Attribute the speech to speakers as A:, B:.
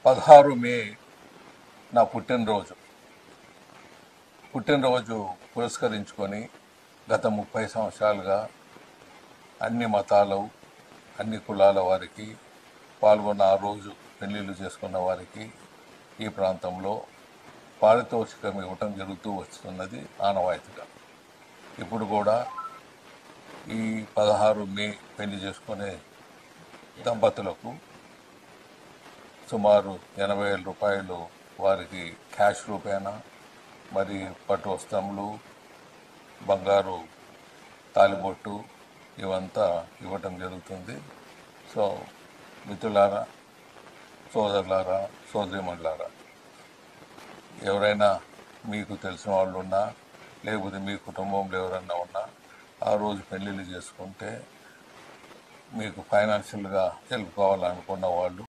A: 16 మే నా పుట్టినరోజు పురస్కరించుకొని గత 30 సంవత్సరాలుగా అన్ని మతాలు అన్ని కులాల వారికి పాల్గొన్న ఆ రోజు పెళ్ళిళ్ళు చేసుకున్న వారికి ఈ ప్రాంతంలో పారితోషికం ఇవ్వటం జరుగుతూ వస్తున్నది ఆనవాయితీగా. ఇప్పుడు కూడా ఈ 16 మే పెళ్లి చేసుకునే దంపతులకు సుమారు 80,000 రూపాయలు వారికి క్యాష్ రూపేణా, మరి పట్టు వస్త్రములు, బంగారు తాలిబొట్టు ఇవంతా ఇవ్వటం జరుగుతుంది. సో మిత్రులారా, సోదరులారా, సోదరిమణులారా, ఎవరైనా మీకు తెలిసిన వాళ్ళు ఉన్నా, లేకపోతే మీ కుటుంబంలో ఎవరైనా ఉన్నా, ఆ రోజు పెళ్ళిళ్ళు చేసుకుంటే మీకు ఫైనాన్షియల్గా హెల్ప్ కావాలనుకున్న వాళ్ళు